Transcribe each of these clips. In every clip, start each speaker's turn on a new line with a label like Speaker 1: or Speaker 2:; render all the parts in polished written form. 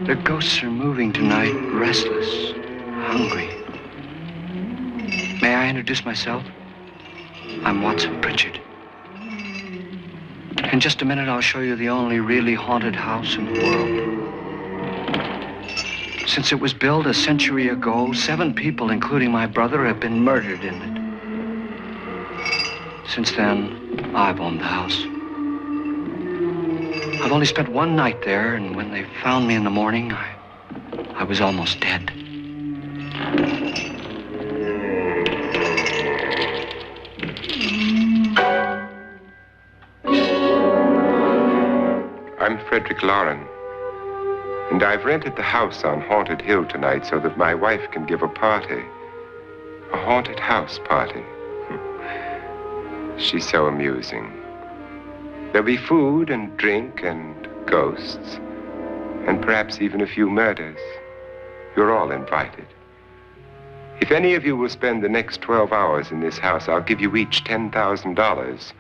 Speaker 1: Their ghosts are moving tonight, restless, hungry. May I introduce myself? I'm Watson Pritchard. In just a minute, I'll show you the only really haunted house in the world. Since it was built a century ago, 7 people, including my brother, have been murdered in it. Since then, I've owned the house. I've only spent one night there, and when they found me in the morning, I was almost dead.
Speaker 2: I'm Frederick Loren, and I've rented the house on Haunted Hill tonight so that my wife can give a party. A haunted house party. She's so amusing. There'll be food and drink and ghosts, and perhaps even a few murders. You're all invited. If any of you will spend the next 12 hours in this house, I'll give you each $10,000,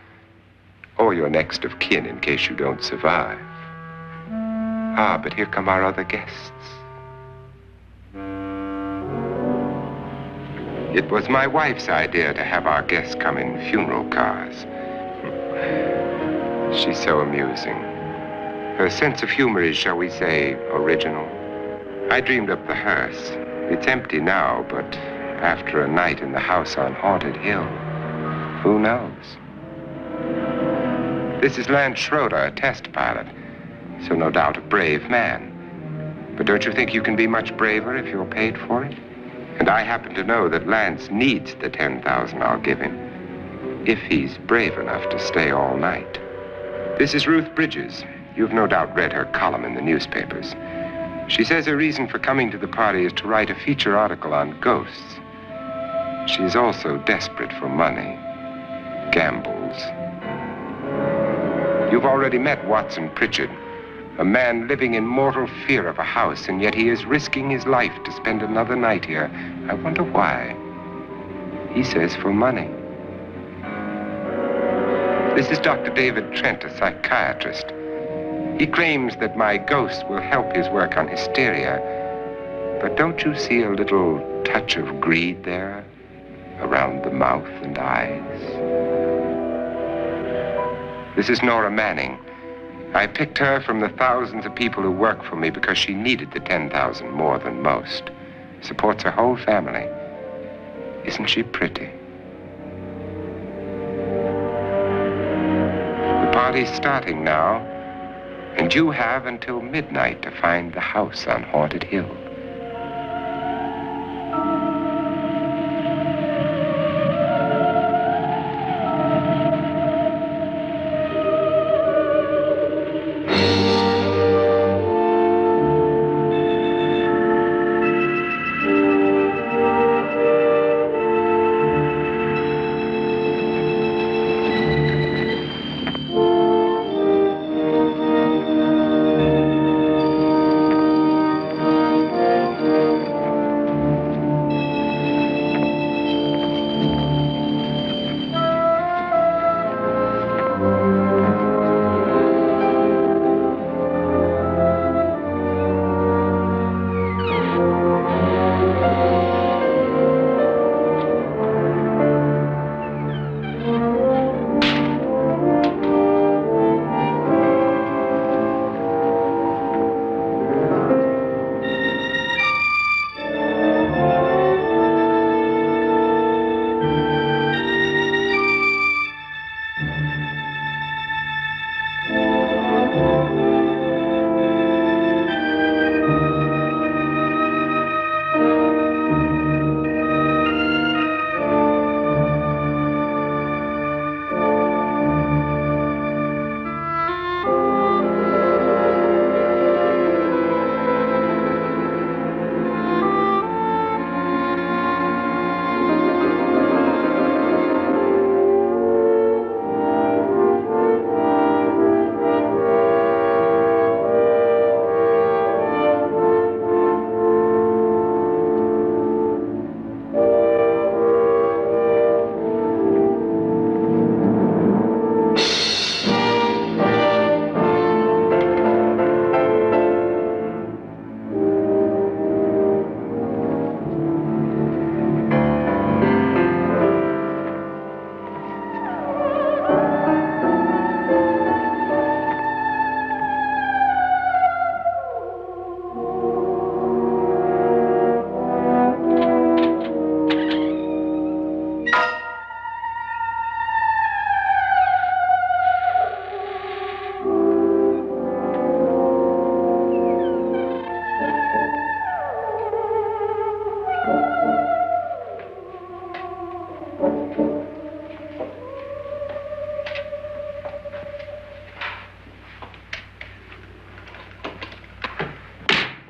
Speaker 2: or your next of kin in case you don't survive. Ah, but here come our other guests. It was my wife's idea to have our guests come in funeral cars. She's so amusing. Her sense of humor is, shall we say, original. I dreamed up the hearse. It's empty now, but after a night in the house on Haunted Hill, who knows? This is Lance Schroeder, a test pilot, so no doubt a brave man. But don't you think you can be much braver if you're paid for it? And I happen to know that Lance needs the $10,000 I'll give him, if he's brave enough to stay all night. This is Ruth Bridges. You've no doubt read her column in the newspapers. She says her reason for coming to the party is to write a feature article on ghosts. She's also desperate for money, gambles. You've already met Watson Pritchard, a man living in mortal fear of a house, and yet he is risking his life to spend another night here. I wonder why. He says for money. This is Dr. David Trent, a psychiatrist. He claims that my ghost will help his work on hysteria. But don't you see a little touch of greed there, around the mouth and eyes? This is Nora Manning. I picked her from the thousands of people who work for me because she needed the $10,000 more than most. Supports her whole family. Isn't she pretty? The party's starting now, and you have until midnight to find the house on Haunted Hill.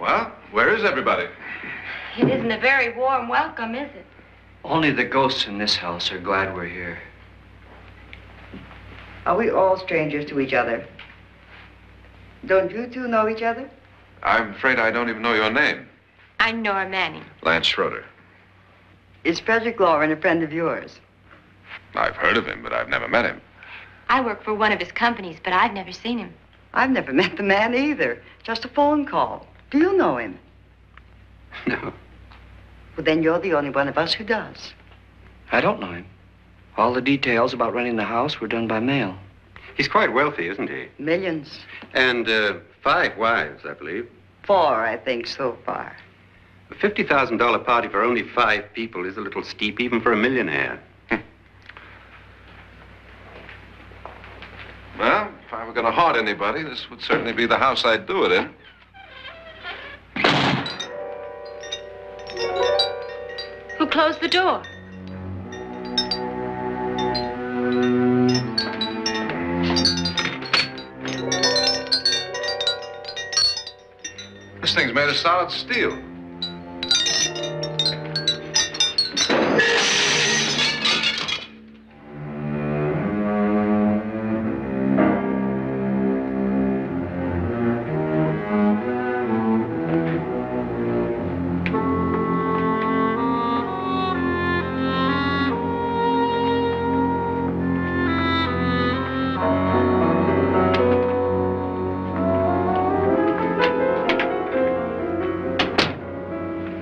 Speaker 3: Well, where is everybody?
Speaker 4: It isn't a very warm welcome, is it?
Speaker 1: Only the ghosts in this house are glad we're here.
Speaker 5: Are we all strangers to each other? Don't you two know each other?
Speaker 3: I'm afraid I don't even know your name.
Speaker 4: I'm Nora Manning.
Speaker 3: Lance Schroeder.
Speaker 5: Is Frederick Loren a friend of yours?
Speaker 3: I've heard of him, but I've never met him.
Speaker 4: I work for one of his companies, but I've never seen him.
Speaker 5: I've never met the man either. Just a phone call. Do you know him?
Speaker 1: No,
Speaker 5: Well, then you're the only one of us who does.
Speaker 1: I don't know him. All the details about renting the house were done by mail.
Speaker 6: He's quite wealthy, isn't he?
Speaker 5: Millions.
Speaker 6: And 5 wives, I believe.
Speaker 5: 4, I think, so far.
Speaker 6: A $50,000 party for only 5 people is a little steep, even for a millionaire.
Speaker 3: Well, if I were going to haunt anybody, this would certainly be the house I'd do it in.
Speaker 4: Who closed the door?
Speaker 3: This thing's made of solid steel.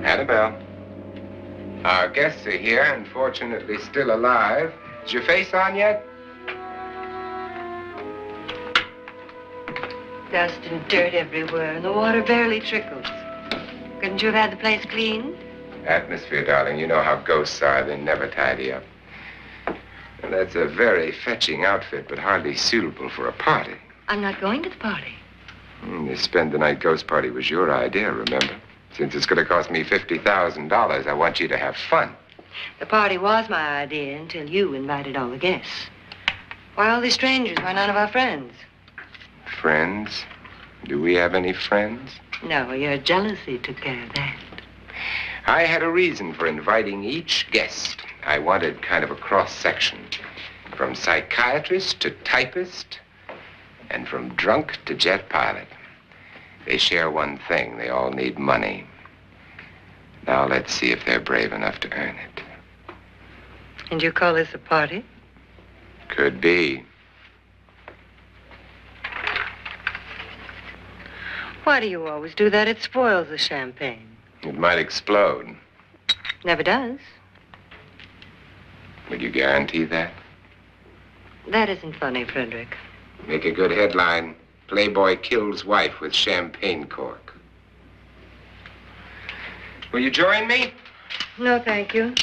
Speaker 2: Annabelle, our guests are here, unfortunately still alive. Is your face on yet?
Speaker 5: Dust and dirt everywhere, and the water barely trickles. Couldn't you have had the place cleaned?
Speaker 2: Atmosphere, darling. You know how ghosts are. They never tidy up. And that's a very fetching outfit, but hardly suitable for a party.
Speaker 5: I'm not going to the party.
Speaker 2: The spend-the-night ghost party was your idea, remember? Since it's going to cost me $50,000, I want you to have fun.
Speaker 5: The party was my idea until you invited all the guests. Why all these strangers? Why none of our friends?
Speaker 2: Friends? Do we have any friends?
Speaker 5: No, your jealousy took care of that.
Speaker 2: I had a reason for inviting each guest. I wanted kind of a cross-section. From psychiatrist to typist, and from drunk to jet pilot. They share one thing. They all need money. Now let's see if they're brave enough to earn it.
Speaker 5: And you call this a party?
Speaker 2: Could be.
Speaker 5: Why do you always do that? It spoils the champagne.
Speaker 2: It might explode.
Speaker 5: Never does.
Speaker 2: Will you guarantee that?
Speaker 5: That isn't funny, Frederick.
Speaker 2: Make a good headline. Playboy kills wife with champagne cork. Will you join me?
Speaker 5: No, thank you.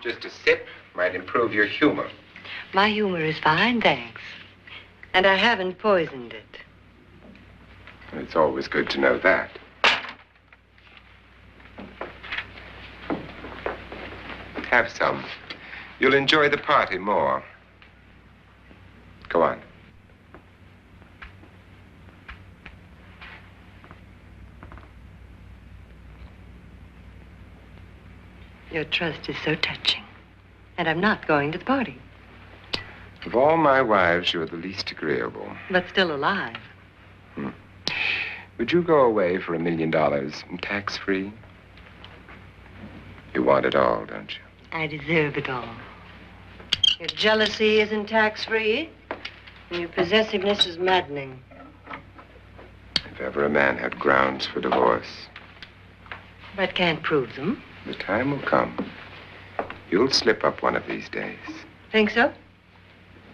Speaker 2: Just a sip might improve your humor.
Speaker 5: My humor is fine, thanks. And I haven't poisoned it.
Speaker 2: It's always good to know that. Have some. You'll enjoy the party more. Go on.
Speaker 5: Your trust is so touching. And I'm not going to the party.
Speaker 2: Of all my wives, you're the least agreeable.
Speaker 5: But still alive.
Speaker 2: Would you go away for $1 million and tax-free? You want it all, don't you?
Speaker 5: I deserve it all. Your jealousy isn't tax-free, and your possessiveness is maddening.
Speaker 2: If ever a man had grounds for divorce,
Speaker 5: But can't prove them.
Speaker 2: the time will come. You'll slip up one of these days,
Speaker 5: Think so?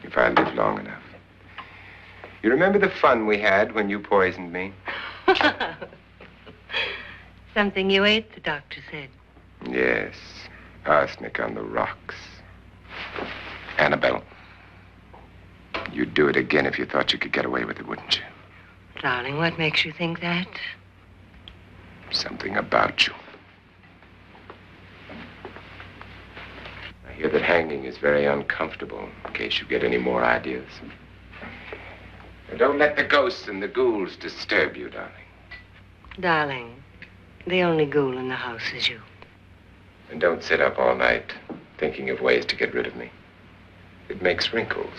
Speaker 2: if I live long enough. You remember the fun we had when you poisoned me?
Speaker 5: Something you ate, the doctor said.
Speaker 2: Yes, arsenic on the rocks. Annabelle, you'd do it again if you thought you could get away with it, wouldn't you?
Speaker 5: Darling, what makes you think that?
Speaker 2: Something about you. I hear that hanging is very uncomfortable, in case you get any more ideas. Now, don't let the ghosts and the ghouls disturb you, darling.
Speaker 5: Darling, the only ghoul in the house is you.
Speaker 2: And don't sit up all night thinking of ways to get rid of me. It makes wrinkles.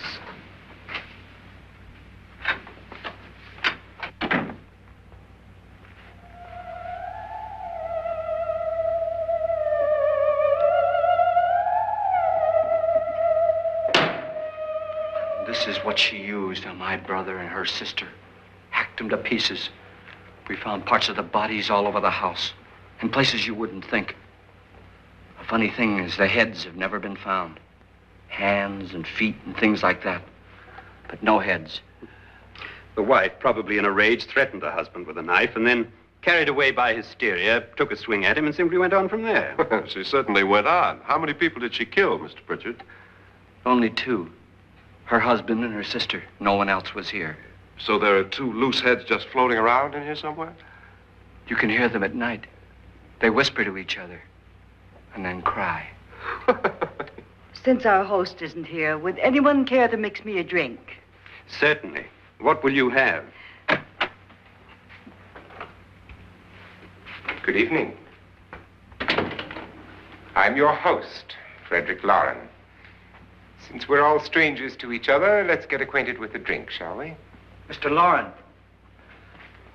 Speaker 1: This is what she used on my brother and her sister. Hacked them to pieces. We found parts of the bodies all over the house, in places you wouldn't think. The funny thing is the heads have never been found. Hands and feet and things like that. But no heads.
Speaker 6: The wife, probably in a rage, threatened her husband with a knife and then, carried away by hysteria, took a swing at him and simply went on from there.
Speaker 3: She certainly went on. How many people did she kill, Mr. Pritchard?
Speaker 1: Only two. Her husband and her sister. No one else was here.
Speaker 3: So there are two loose heads just floating around in here somewhere?
Speaker 1: You can hear them at night. They whisper to each other and then cry.
Speaker 7: Since our host isn't here, would anyone care to mix me a drink?
Speaker 6: Certainly. What will you have?
Speaker 2: Good evening. I'm your host, Frederick Loren. Since we're all strangers to each other, let's get acquainted with the drink, shall we?
Speaker 1: Mr. Loren,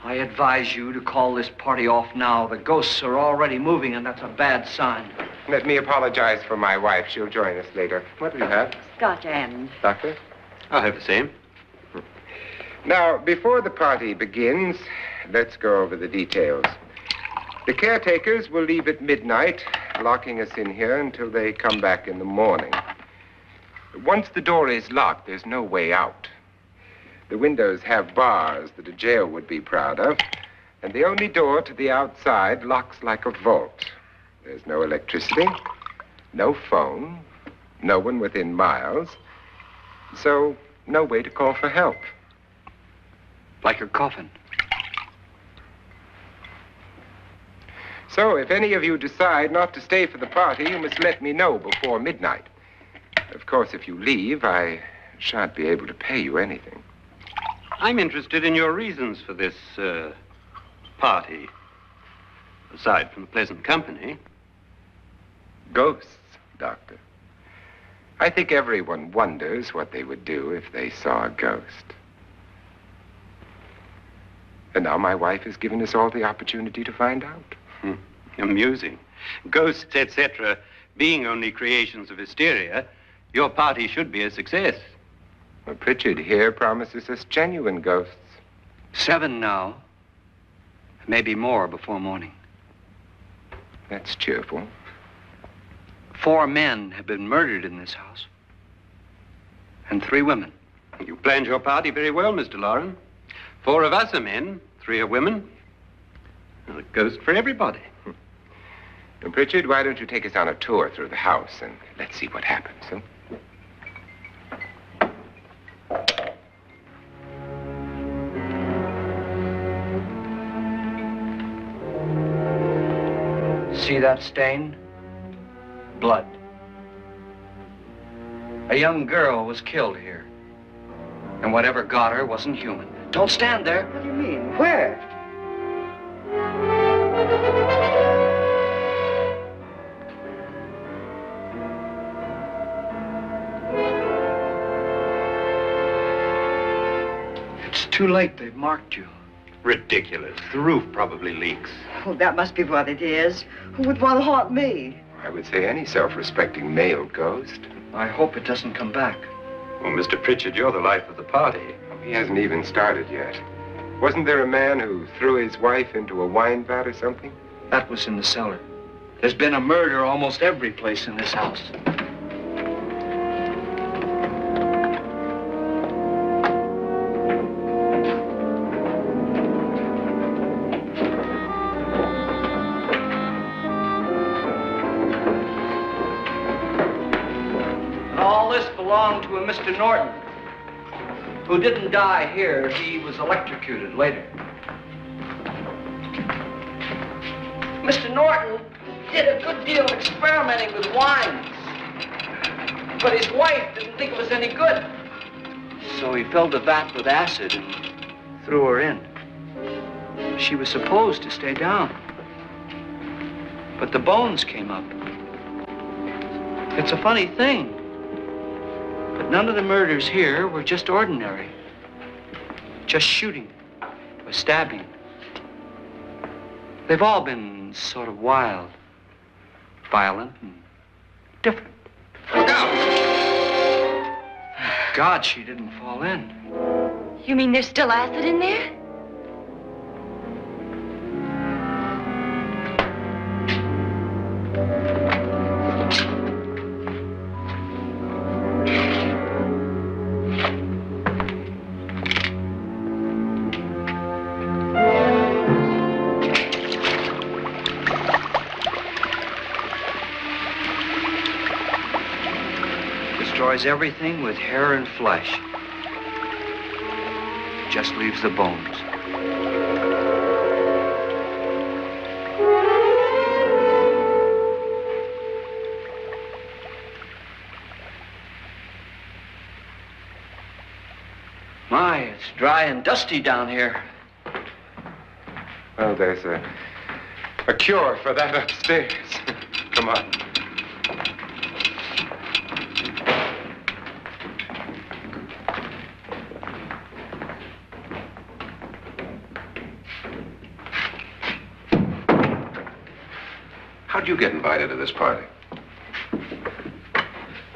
Speaker 1: I advise you to call this party off now. The ghosts are already moving, and that's a bad sign.
Speaker 2: Let me apologize for my wife. She'll join us later. What do you have?
Speaker 7: Scotch and.
Speaker 2: Doctor?
Speaker 6: I'll have the same.
Speaker 2: Now, before the party begins, let's go over the details. The caretakers will leave at midnight, locking us in here until they come back in the morning. Once the door is locked, there's no way out. The windows have bars that a jail would be proud of, and the only door to the outside locks like a vault. There's no electricity, no phone, no one within miles, so no way to call for help.
Speaker 1: Like a coffin.
Speaker 2: So if any of you decide not to stay for the party, you must let me know before midnight. Of course, if you leave, I shan't be able to pay you anything.
Speaker 6: I'm interested in your reasons for this, party. Aside from pleasant company.
Speaker 2: Ghosts, Doctor. I think everyone wonders what they would do if they saw a ghost. And now my wife has given us all the opportunity to find out.
Speaker 6: Amusing. Ghosts, etc., being only creations of hysteria, your party should be a success.
Speaker 2: Well, Pritchard here promises us genuine ghosts.
Speaker 1: 7 now. Maybe more before morning.
Speaker 2: That's cheerful.
Speaker 1: 4 men have been murdered in this house. And 3 women.
Speaker 6: You planned your party very well, Mr. Loren. 4 of us are men, 3 are women. Well, a ghost for everybody.
Speaker 2: And Pritchard, why don't you take us on a tour through the house and let's see what happens, huh?
Speaker 1: See that stain? Blood. A young girl was killed here. And whatever got her wasn't human. Don't stand there.
Speaker 7: What do you mean? Where?
Speaker 1: It's too late. They've marked you.
Speaker 6: Ridiculous. The roof probably leaks.
Speaker 7: Oh, that must be what it is. Who would want to haunt me?
Speaker 2: I would say any self-respecting male ghost.
Speaker 1: I hope it doesn't come back.
Speaker 6: Well, Mr. Pritchard, you're the life of the party.
Speaker 2: He hasn't even started yet. Wasn't there a man who threw his wife into a wine vat or something?
Speaker 1: That was in the cellar. There's been a murder almost every place in this house. And all this belonged to a Mr. Norton, who didn't die here. He was electrocuted later. Mr. Norton did a good deal of experimenting with wines, but his wife didn't think it was any good. So he filled the vat with acid and threw her in. She was supposed to stay down. But the bones came up. It's a funny thing. But none of the murders here were just ordinary. Just shooting or stabbing. They've all been sort of wild, violent, and different.
Speaker 3: Look out!
Speaker 1: Thank God she didn't fall in.
Speaker 4: You mean there's still acid in there?
Speaker 1: Destroys everything with hair and flesh. Just leaves the bones. My, it's dry and dusty down here.
Speaker 2: Well, there's a cure for that upstairs. Come on.
Speaker 3: How'd you get invited to this party?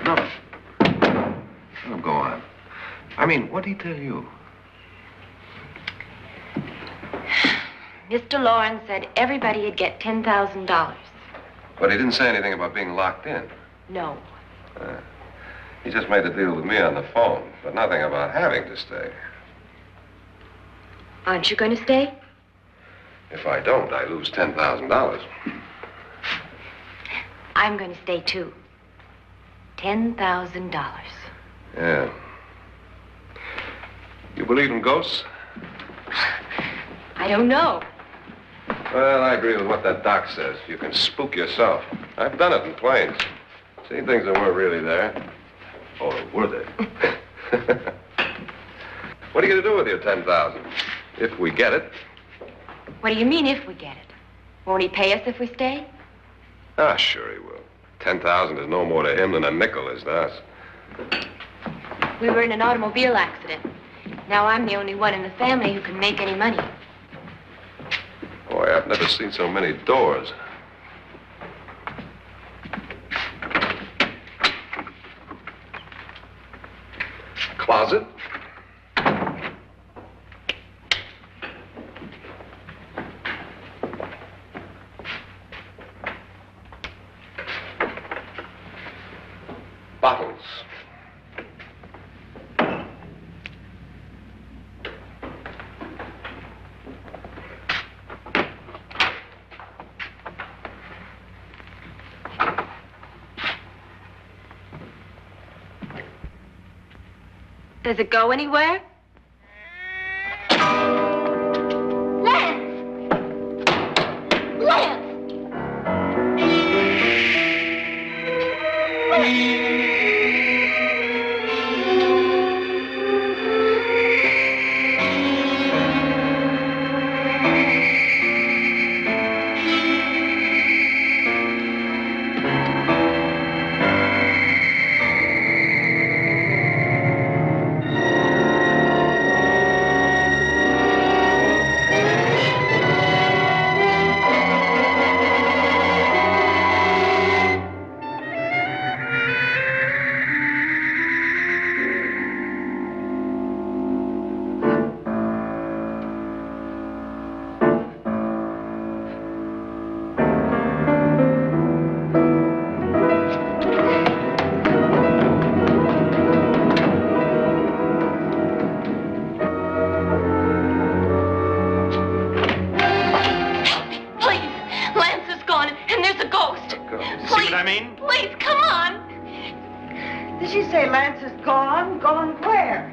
Speaker 3: No. Oh, go on. I mean, what'd he tell you?
Speaker 4: Mr. Loren said everybody'd get $10,000.
Speaker 3: But he didn't say anything about being locked in.
Speaker 4: No.
Speaker 3: He just made a deal with me on the phone, but nothing about having to stay.
Speaker 4: Aren't you going to stay?
Speaker 3: If I don't, I lose $10,000.
Speaker 4: I'm going to stay, too. $10,000.
Speaker 3: Yeah. You believe in ghosts?
Speaker 4: I don't know.
Speaker 3: Well, I agree with what that doc says. You can spook yourself. I've done it in planes. Seen things that weren't really there. Or were they? What are you going to do with your $10,000? If we get it.
Speaker 4: What do you mean, if we get it? Won't he pay us if we stay?
Speaker 3: Ah, sure he will. 10,000 is no more to him than a nickel is to us.
Speaker 4: We were in an automobile accident. Now I'm the only one in the family who can make any money.
Speaker 3: Boy, I've never seen so many doors. Closet. Bottles.
Speaker 4: Does it go anywhere? Lance! Lance!
Speaker 7: Did she say Lance is gone? Gone where?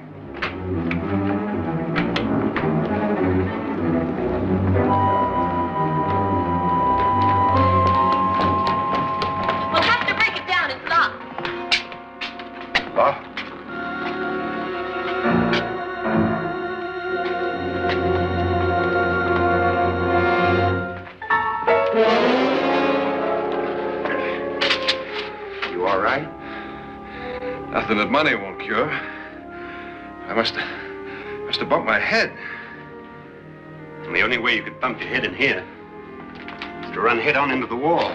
Speaker 4: We'll have to break it down. It's locked.
Speaker 3: Locked? Nothing that money won't cure. I must have bumped my head.
Speaker 6: And the only way you could bump your head in here is to run head on into the wall.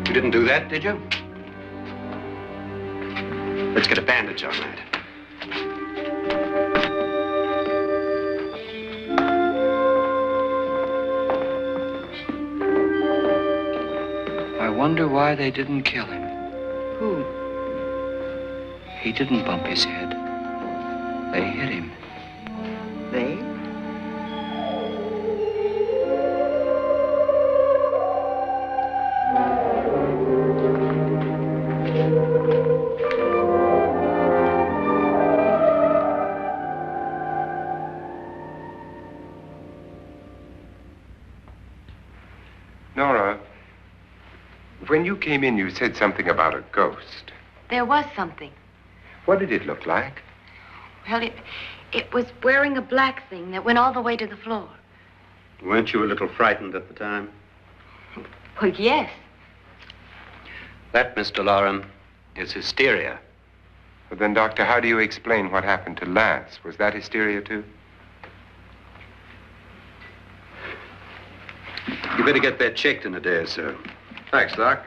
Speaker 6: You didn't do that, did you? Let's get a bandage on that.
Speaker 1: I wonder why they didn't kill him.
Speaker 7: Who?
Speaker 1: He didn't bump his head. They hit him.
Speaker 7: They?
Speaker 2: Nora, when you came in, you said something about a ghost.
Speaker 4: There was something.
Speaker 2: What did it look like?
Speaker 4: Well, it was wearing a black thing that went all the way to the floor.
Speaker 6: Weren't you a little frightened at the time?
Speaker 4: Well, yes.
Speaker 6: That, Mr. Loren, is hysteria.
Speaker 2: Well, then, Doctor, how do you explain what happened to Lance? Was that hysteria, too?
Speaker 6: You better get that checked in a day or so.
Speaker 3: Thanks, Doc.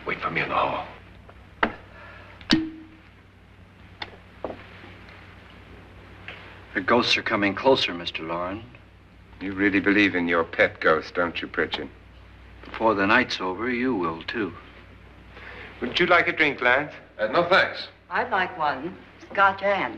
Speaker 3: Wait for me in the hall.
Speaker 1: The ghosts are coming closer, Mr. Loren.
Speaker 2: You really believe in your pet ghost, don't you, Pritchard?
Speaker 1: Before the night's over, you will, too.
Speaker 2: Would you like a drink, Lance?
Speaker 3: No, thanks.
Speaker 7: I'd like one. Scotch and.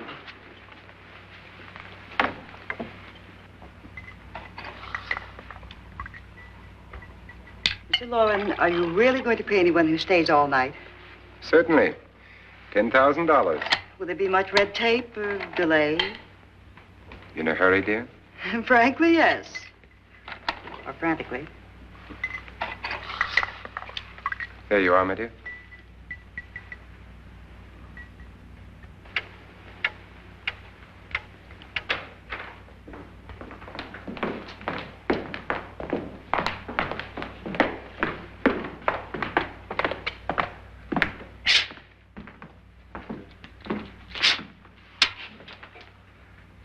Speaker 7: Mr. Loren, are you really going to pay anyone who stays all night?
Speaker 2: Certainly. $10,000.
Speaker 7: Will there be much red tape or delay?
Speaker 2: In a hurry, dear?
Speaker 7: Frankly, yes. Or frantically.
Speaker 2: There you are, my dear.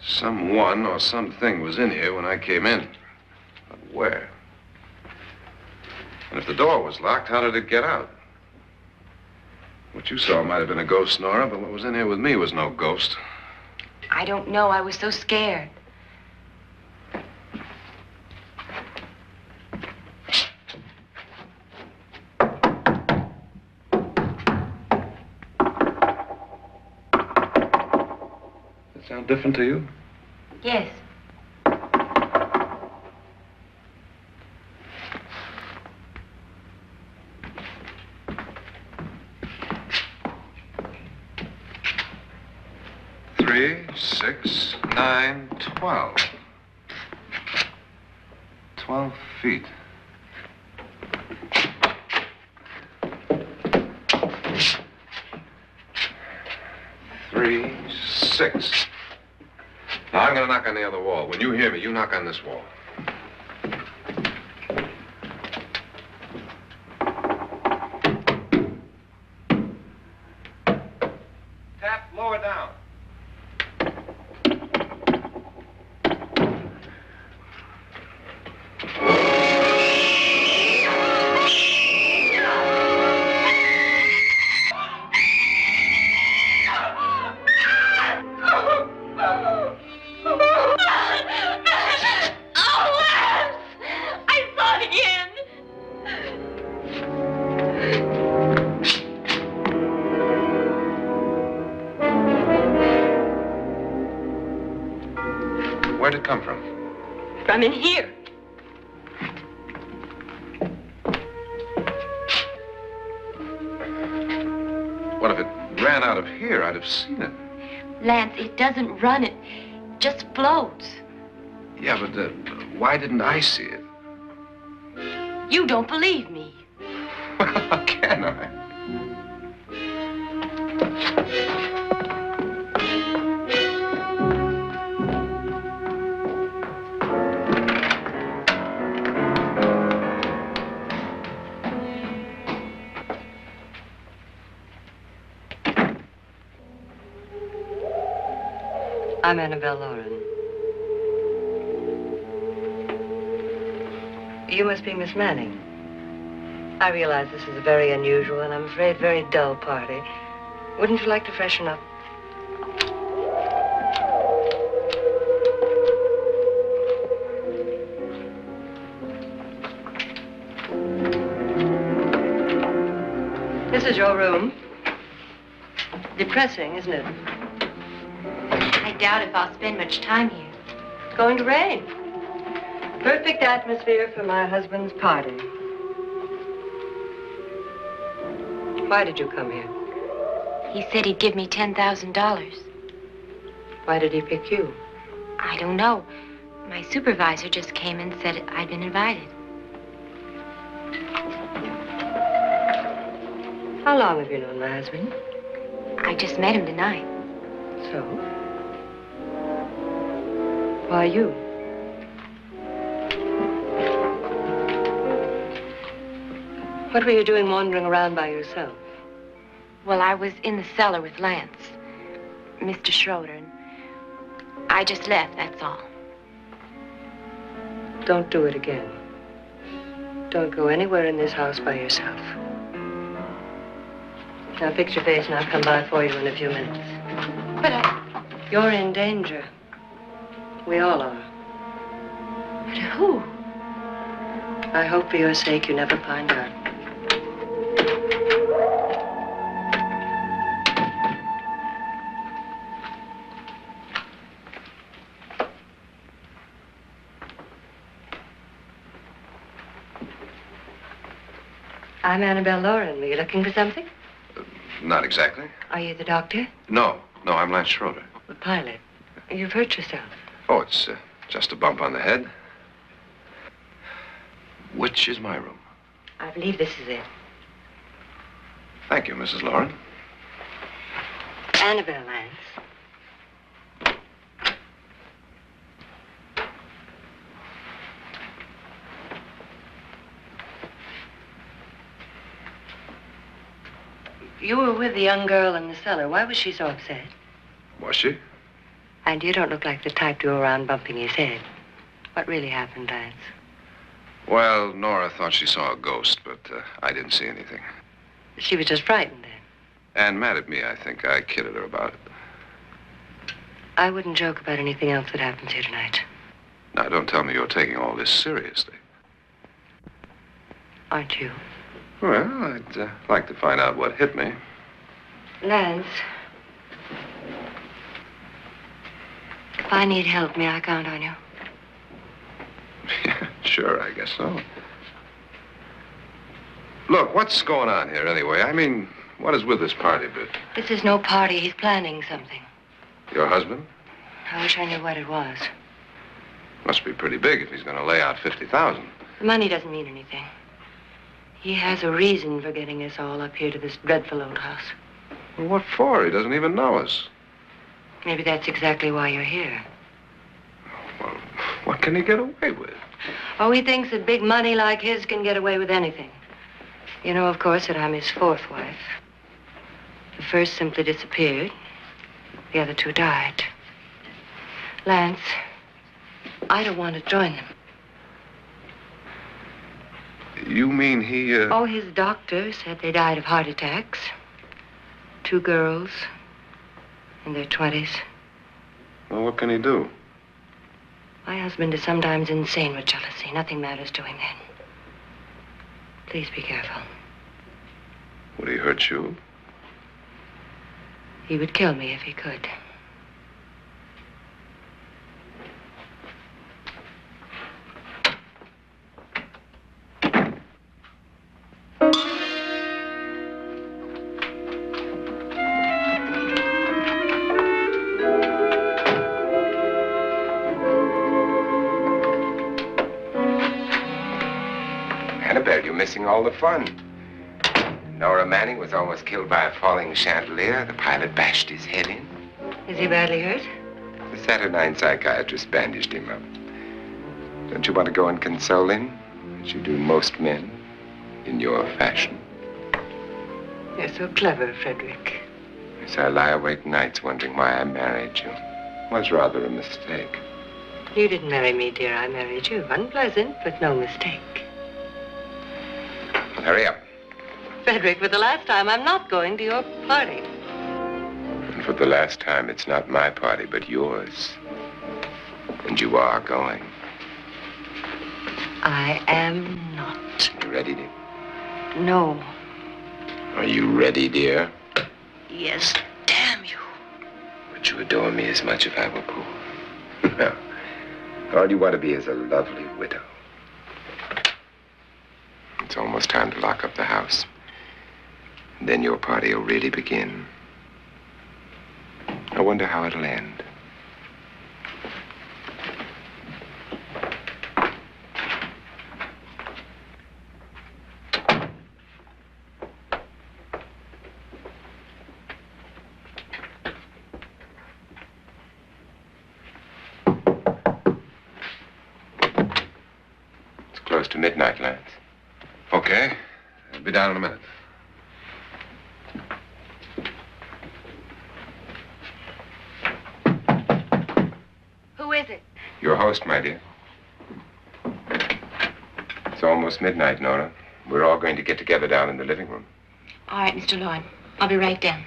Speaker 3: Someone or something was in here when I came in. But where? And if the door was locked, how did it get out? What you saw might have been a ghost, Nora, but what was in here with me was no ghost.
Speaker 4: I don't know. I was so scared.
Speaker 3: Does it sound different to you?
Speaker 4: Yes.
Speaker 3: Three, 6, 9, 12. 12 feet. Three, 6. Now, I'm going to knock on the other wall. When you hear me, you knock on this wall.
Speaker 2: Tap lower down.
Speaker 3: Where'd it come from?
Speaker 4: From in here.
Speaker 3: What if it ran out of here? I'd have seen it.
Speaker 4: Lance, it doesn't run. It just floats.
Speaker 3: Yeah, but why didn't I see it?
Speaker 4: You don't believe me.
Speaker 3: Well, how can I?
Speaker 5: I'm Annabelle Loren. You must be Miss Manning. I realize this is a very unusual and I'm afraid very dull party. Wouldn't you like to freshen up? This is your room. Depressing, isn't it?
Speaker 4: I doubt if I'll spend much time here.
Speaker 5: It's going to rain. Perfect atmosphere for my husband's party. Why did you come here?
Speaker 4: He said he'd give me $10,000.
Speaker 5: Why did he pick you?
Speaker 4: I don't know. My supervisor just came and said I'd been invited.
Speaker 5: How long have you known my husband?
Speaker 4: I just met him tonight.
Speaker 5: So? Why you? What were you doing wandering around by yourself?
Speaker 4: Well, I was in the cellar with Lance, Mr. Schroeder, and I just left, that's all.
Speaker 5: Don't do it again. Don't go anywhere in this house by yourself. Now fix your face and I'll come by for you in a few minutes.
Speaker 4: But
Speaker 5: You're in danger. We all are.
Speaker 4: But who?
Speaker 5: I hope for your sake you never find out. I'm Annabelle Loren. Were you looking for something?
Speaker 3: Not exactly.
Speaker 5: Are you the doctor?
Speaker 3: No, I'm Lance Schroeder.
Speaker 5: The pilot. You've hurt yourself.
Speaker 3: Oh, it's just a bump on the head. Which is my room?
Speaker 5: I believe this is it.
Speaker 3: Thank you, Mrs. Loren.
Speaker 5: Annabelle, Lance. You were with the young girl in the cellar. Why was she so upset?
Speaker 3: Was she?
Speaker 5: And you don't look like the type to go around bumping his head. What really happened, Lance?
Speaker 3: Well, Nora thought she saw a ghost, but I didn't see anything.
Speaker 5: She was just frightened then.
Speaker 3: And mad at me, I think. I kidded her about it.
Speaker 5: I wouldn't joke about anything else that happens here tonight.
Speaker 3: Now, don't tell me you're taking all this seriously.
Speaker 5: Aren't you?
Speaker 3: Well, I'd like to find out what hit me.
Speaker 5: Lance. If I need help, may I count on you?
Speaker 3: Yeah, sure, I guess so. Look, what's going on here anyway? I mean, what is with this party bit?
Speaker 5: This is no party. He's planning something.
Speaker 3: Your husband?
Speaker 5: I wish I knew what it was.
Speaker 3: Must be pretty big if he's going to lay out $50,000.
Speaker 5: The money doesn't mean anything. He has a reason for getting us all up here to this dreadful old house.
Speaker 3: Well, what for? He doesn't even know us.
Speaker 5: Maybe that's exactly why you're here.
Speaker 3: Well, what can he get away with?
Speaker 5: Oh, he thinks that big money like his can get away with anything. You know, of course, that I'm his fourth wife. The first simply disappeared. The other two died. Lance, I don't want to join them.
Speaker 3: You mean he,
Speaker 5: Oh, his doctor said they died of heart attacks. 2 girls in their 20s.
Speaker 3: Well, what can he do?
Speaker 5: My husband is sometimes insane with jealousy. Nothing matters to him then. Please be careful.
Speaker 3: Would he hurt you?
Speaker 5: He would kill me if he could.
Speaker 2: Annabelle, you're missing all the fun. Nora Manning was almost killed by a falling chandelier. The pilot bashed his head in.
Speaker 5: Is he badly hurt?
Speaker 2: The Saturnine psychiatrist bandaged him up. Don't you want to go and console him, as you do most men, in your fashion?
Speaker 5: You're so clever, Frederick.
Speaker 2: So I lie awake nights wondering why I married you. was rather a mistake.
Speaker 5: You didn't marry me, dear. I married you. Unpleasant, but no mistake.
Speaker 2: Hurry up.
Speaker 5: Frederick, for the last time, I'm not going to your party.
Speaker 2: And for the last time, it's not my party, but yours. And you are going.
Speaker 5: I am not.
Speaker 2: You ready, dear?
Speaker 5: No.
Speaker 2: Are you ready, dear?
Speaker 5: Yes, damn you.
Speaker 2: Would you adore me as much if I were poor? No. All you want to be is a lovely widow. It's almost time to lock up the house. And then your party will really begin. I wonder how it'll end. It's close to midnight, Lance.
Speaker 3: Okay. I'll be down in a minute.
Speaker 4: Who is it?
Speaker 2: Your host, my dear. It's almost midnight, Nora. We're all going to get together down in the living room.
Speaker 4: All right, Mr. Loren. I'll be right down.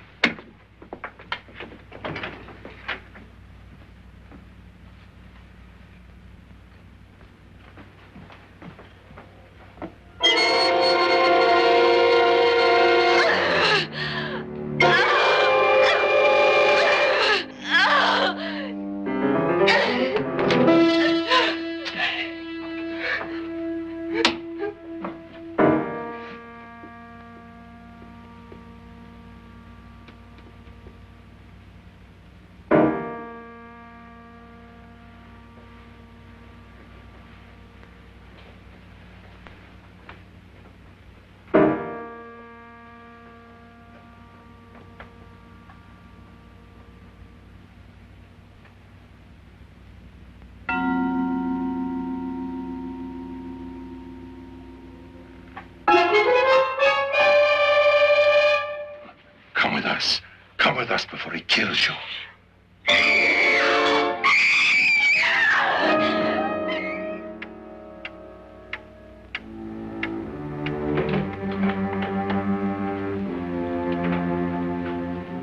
Speaker 3: Come with us before he kills you.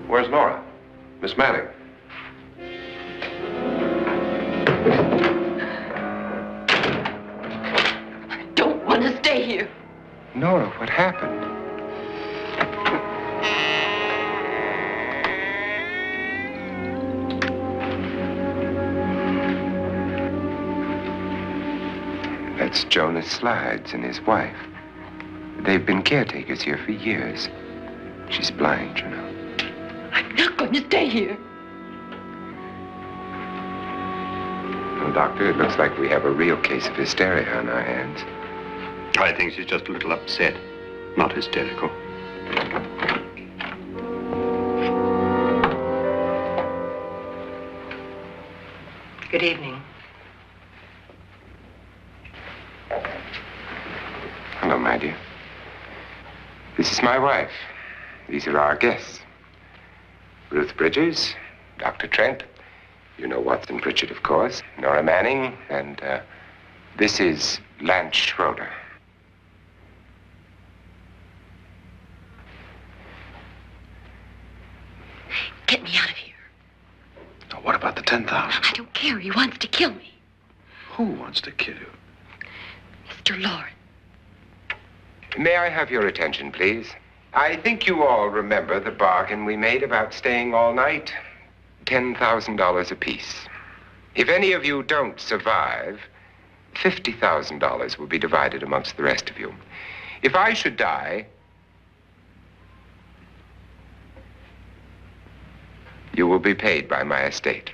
Speaker 3: Where's Nora? Miss Manning.
Speaker 4: I don't want to stay here.
Speaker 2: Nora, what happened? That's Jonas Slides and his wife. They've been caretakers here for years. She's blind, you know.
Speaker 4: I'm not going to stay here.
Speaker 2: Well, Doctor, it looks like we have a real case of hysteria on our hands.
Speaker 6: I think she's just a little upset, not hysterical.
Speaker 5: Good evening.
Speaker 2: Hello, my dear. This is my wife. These are our guests. Ruth Bridges, Dr. Trent. You know Watson Pritchard, of course. Nora Manning, and this is Lance Schroeder.
Speaker 4: Get me out of here.
Speaker 3: Now, what about the 10,000?
Speaker 4: I don't care. He wants to kill me.
Speaker 3: Who wants to kill you?
Speaker 4: Mr. Loren.
Speaker 2: May I have your attention, please? I think you all remember the bargain we made about staying all night. $10,000 apiece. If any of you don't survive, $50,000 will be divided amongst the rest of you. If I should die, you will be paid by my estate.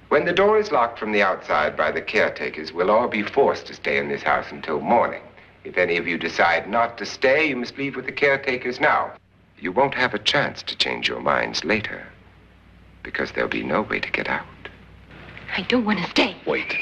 Speaker 2: When the door is locked from the outside by the caretakers, we'll all be forced to stay in this house until morning. If any of you decide not to stay, you must leave with the caretakers now. You won't have a chance to change your minds later, because there'll be no way to get out.
Speaker 4: I don't want to stay.
Speaker 3: Wait.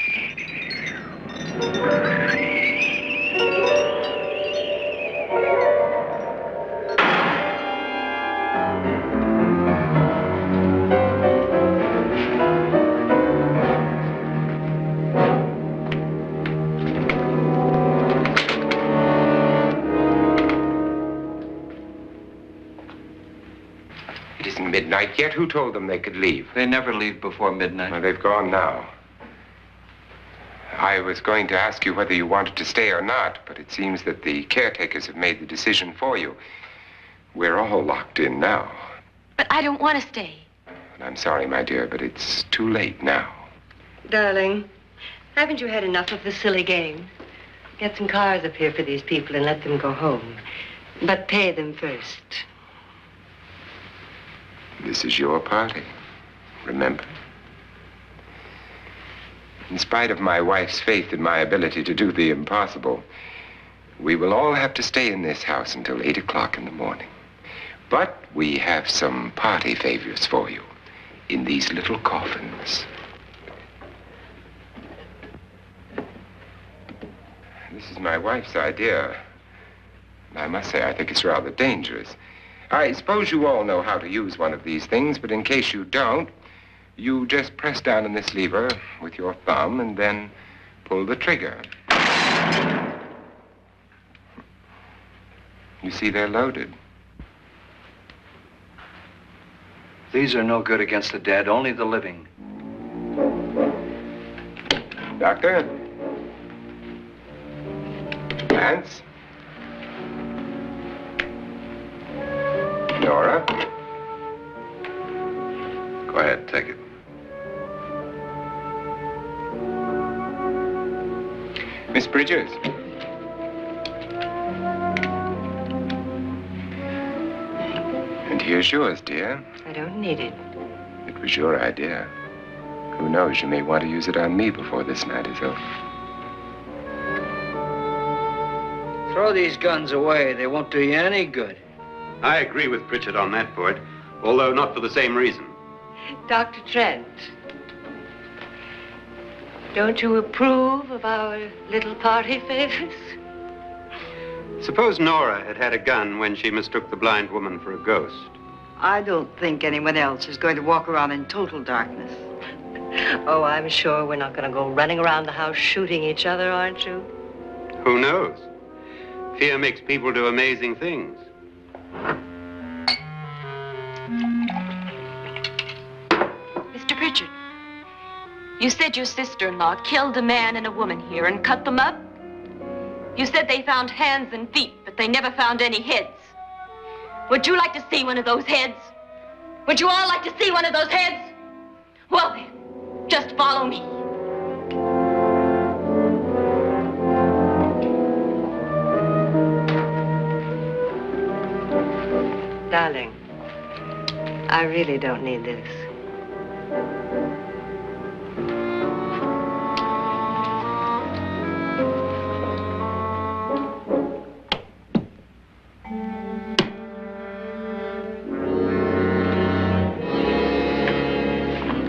Speaker 2: It isn't midnight yet. Who told them they could leave?
Speaker 1: They never leave before midnight.
Speaker 2: Well, they've gone now. I was going to ask you whether you wanted to stay or not, but it seems that the caretakers have made the decision for you. We're all locked in now.
Speaker 4: But I don't want to stay.
Speaker 2: And I'm sorry, my dear, but it's too late now.
Speaker 5: Darling, haven't you had enough of the silly game? Get some cars up here for these people and let them go home. But pay them first.
Speaker 2: This is your party, remember? In spite of my wife's faith in my ability to do the impossible, we will all have to stay in this house until 8 o'clock in the morning. But we have some party favors for you in these little coffins. This is my wife's idea. And I must say, I think it's rather dangerous. I suppose you all know how to use one of these things, but in case you don't, you just press down on this lever with your thumb and then pull the trigger. You see, they're loaded.
Speaker 1: These are no good against the dead, only the living.
Speaker 2: Doctor? Lance? Nora?
Speaker 3: Go ahead, take it.
Speaker 2: Miss Bridges? And here's yours, dear.
Speaker 5: I don't need it.
Speaker 2: It was your idea. Who knows, you may want to use it on me before this night is over.
Speaker 1: Throw these guns away. They won't do you any good.
Speaker 6: I agree with Pritchard on that point, although not for the same reason.
Speaker 5: Dr. Trent, don't you approve of our little party favors?
Speaker 6: Suppose Nora had had a gun when she mistook the blind woman for a ghost.
Speaker 7: I don't think anyone else is going to walk around in total darkness.
Speaker 5: Oh, I'm sure we're not going to go running around the house shooting each other, aren't you?
Speaker 6: Who knows? Fear makes people do amazing things.
Speaker 4: Mr. Pritchard, you said your sister-in-law killed a man and a woman here and cut them up? You said they found hands and feet, but they never found any heads. Would you like to see one of those heads? Would you all like to see one of those heads? Well then, just follow me.
Speaker 5: Darling, I really don't need this.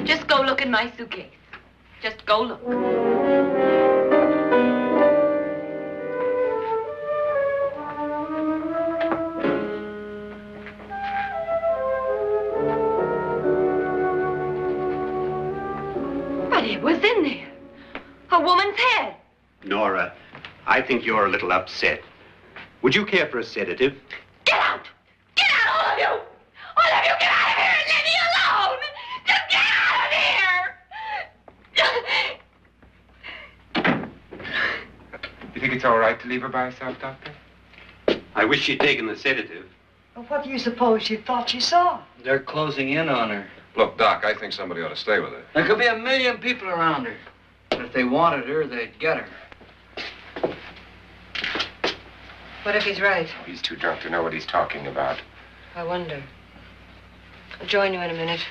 Speaker 4: Just go look in my suitcase. Just go look. But it was in there. A woman's head.
Speaker 6: Nora, I think you're a little upset. Would you care for a sedative?
Speaker 4: Get out! Get out, all of you! All of you, get out of here and leave me alone! Just get out of here!
Speaker 2: You think it's all right to leave her by herself, Doctor?
Speaker 6: I wish she'd taken the sedative.
Speaker 7: Well, what do you suppose she thought she saw?
Speaker 1: They're closing in on her.
Speaker 3: Look, Doc, I think somebody ought to stay with her.
Speaker 1: There could be 1 million people around her. But if they wanted her, they'd get her.
Speaker 5: What if he's right?
Speaker 2: He's too drunk to know what he's talking about.
Speaker 5: I wonder. I'll join you in a minute.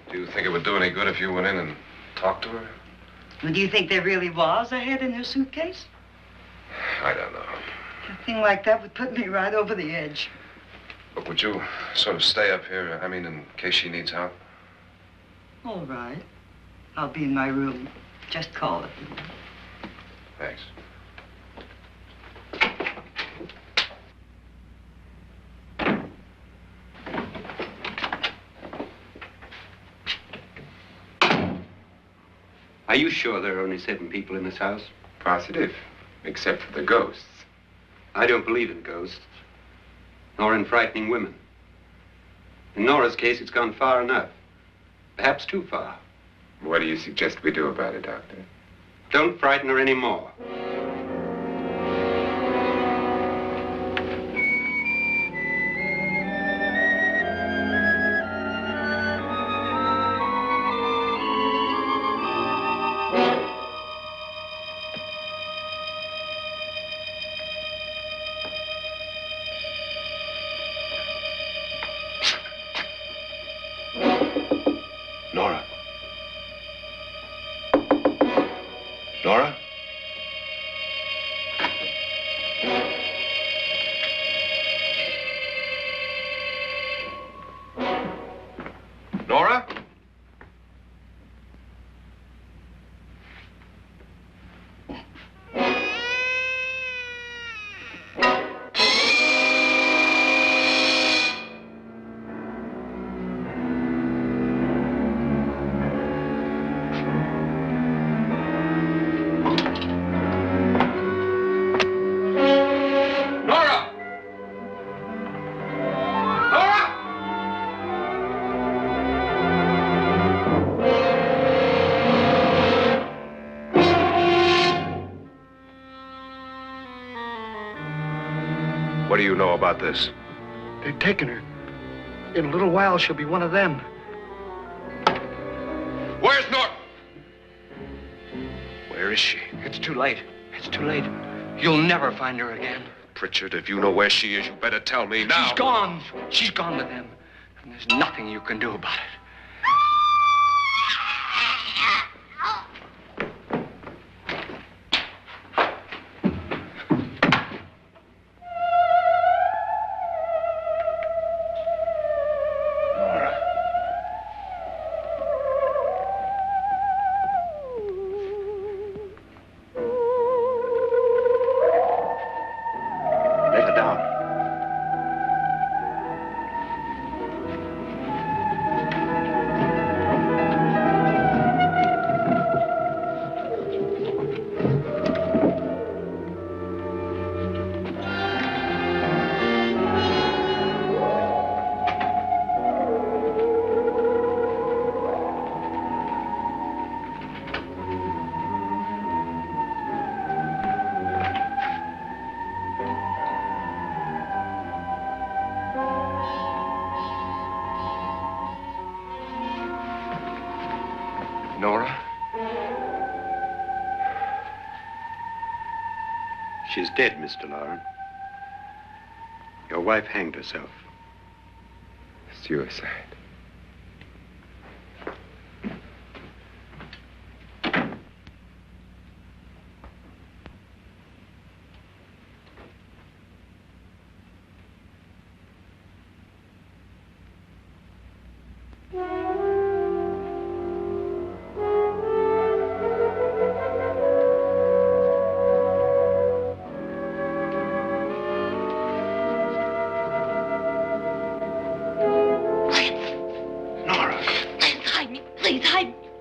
Speaker 3: Do you think it would do any good if you went in and talked to her?
Speaker 7: Well, do you think there really was a head in her suitcase?
Speaker 3: I don't know.
Speaker 7: A thing like that would put me right over the edge.
Speaker 3: But would you sort of stay up here, I mean, in case she needs help?
Speaker 7: All right. I'll be in my room. Just call it.
Speaker 3: Thanks.
Speaker 6: Are you sure there are only 7 people in this house?
Speaker 2: Positive, except for the ghosts.
Speaker 6: I don't believe in ghosts, nor in frightening women. In Nora's case, it's gone far enough. Perhaps too far.
Speaker 2: What do you suggest we do about it, Doctor?
Speaker 6: Don't frighten her anymore.
Speaker 3: Nora? Nora? Nora? What do you know about this?
Speaker 8: They've taken her. In a little while, she'll be one of them.
Speaker 3: Where's Norton? Where is she?
Speaker 1: It's too late. It's too late. You'll never find her again.
Speaker 3: Pritchard, if you know where she is, you better tell me now.
Speaker 1: She's gone. She's gone with them. And there's nothing you can do about it.
Speaker 3: Nora?
Speaker 6: She's dead, Mr. Loren. Your wife hanged herself.
Speaker 2: Suicide.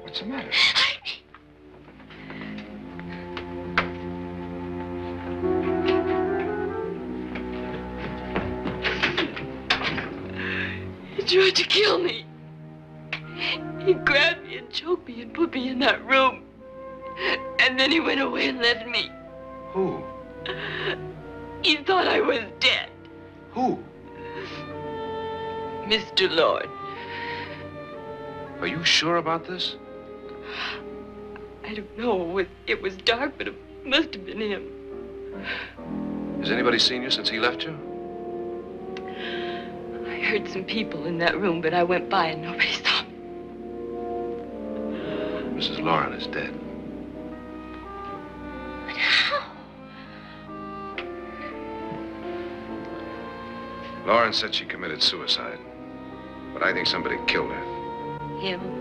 Speaker 3: What's the matter?
Speaker 4: He tried to kill me. He grabbed me and choked me and put me in that room. And then he went away and left me.
Speaker 3: Who?
Speaker 4: He thought I was dead.
Speaker 3: Who?
Speaker 4: Mr. Loren.
Speaker 3: Are you sure about this?
Speaker 4: I don't know. It was dark, but it must have been him.
Speaker 3: Has anybody seen you since he left you?
Speaker 4: I heard some people in that room, but I went by and nobody saw me.
Speaker 3: Mrs. Loren is dead.
Speaker 4: But how?
Speaker 3: Loren said she committed suicide, but I think somebody killed her.
Speaker 4: Him?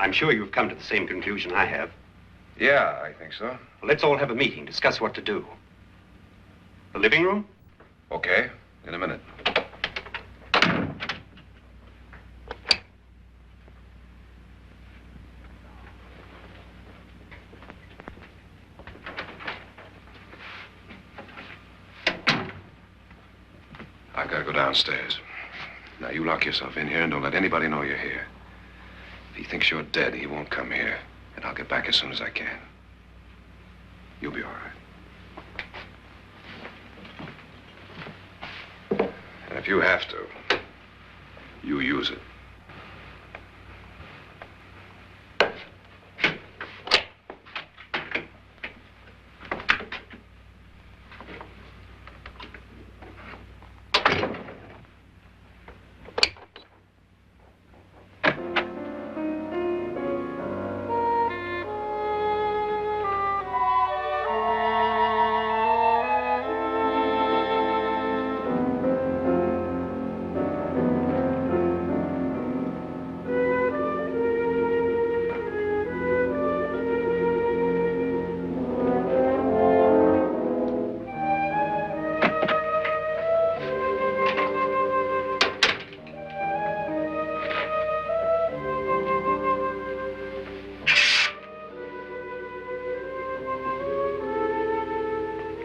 Speaker 6: I'm sure you've come to the same conclusion I have.
Speaker 3: Yeah, I think so.
Speaker 6: Well, let's all have a meeting, discuss what to do. The living room?
Speaker 3: Okay, in a minute. I've got to go downstairs. Now, you lock yourself in here and don't let anybody know you're here. If he thinks you're dead, he won't come here. And I'll get back as soon as I can. You'll be all right. And if you have to, you use it.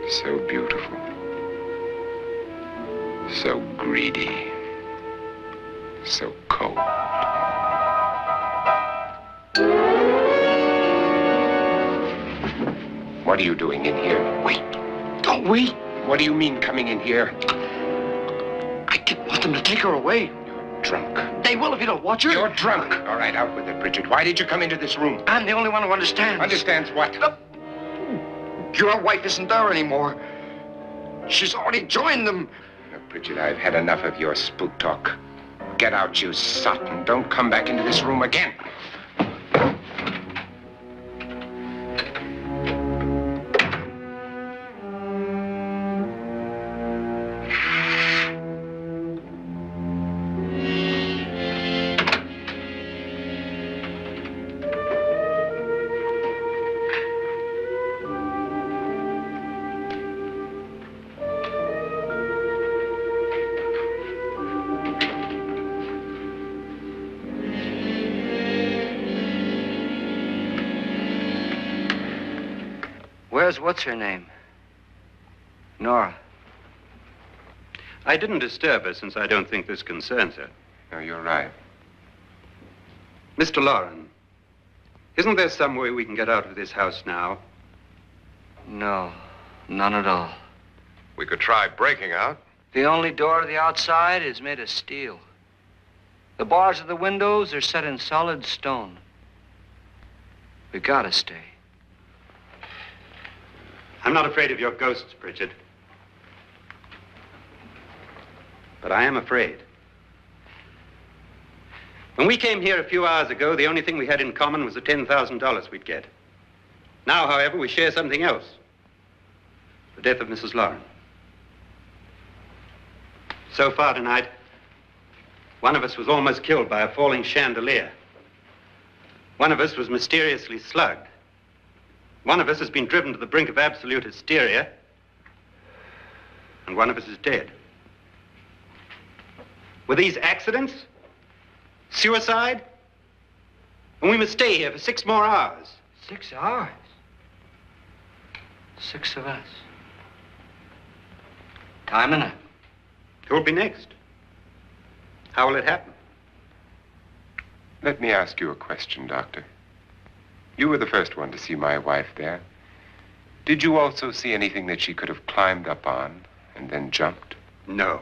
Speaker 3: So beautiful. So greedy. So cold. What are you doing in here?
Speaker 8: Wait. Don't wait.
Speaker 2: What do you mean coming in here?
Speaker 8: I didn't want them to take her away.
Speaker 2: You're drunk.
Speaker 8: They will if you don't watch her.
Speaker 2: You're drunk. All right, out with it, Pritchard. Why did you come into this room?
Speaker 8: I'm the only one who understands.
Speaker 2: Understands what?
Speaker 8: Your wife isn't there anymore. She's already joined them.
Speaker 2: Now, Pritchard, I've had enough of your spook talk. Get out, you sot, and don't come back into this room again.
Speaker 1: What's her name? Nora.
Speaker 6: I didn't disturb her since I don't think this concerns her.
Speaker 2: No, you're right.
Speaker 6: Mr. Loren, isn't there some way we can get out of this house now?
Speaker 1: No, none at all.
Speaker 3: We could try breaking out.
Speaker 1: The only door to the outside is made of steel. The bars of the windows are set in solid stone. We gotta stay.
Speaker 6: I'm not afraid of your ghosts, Pritchard. But I am afraid. When we came here a few hours ago, the only thing we had in common was the $10,000 we'd get. Now, however, we share something else. The death of Mrs. Loren. So far tonight, one of us was almost killed by a falling chandelier. One of us was mysteriously slugged. One of us has been driven to the brink of absolute hysteria, and one of us is dead. Were these accidents? Suicide? And we must stay here for 6 more hours.
Speaker 1: 6 hours? 6 of us. Time enough.
Speaker 6: Who'll be next? How will it happen?
Speaker 2: Let me ask you a question, Doctor. You were the first one to see my wife there. Did you also see anything that she could have climbed up on and then jumped?
Speaker 6: No.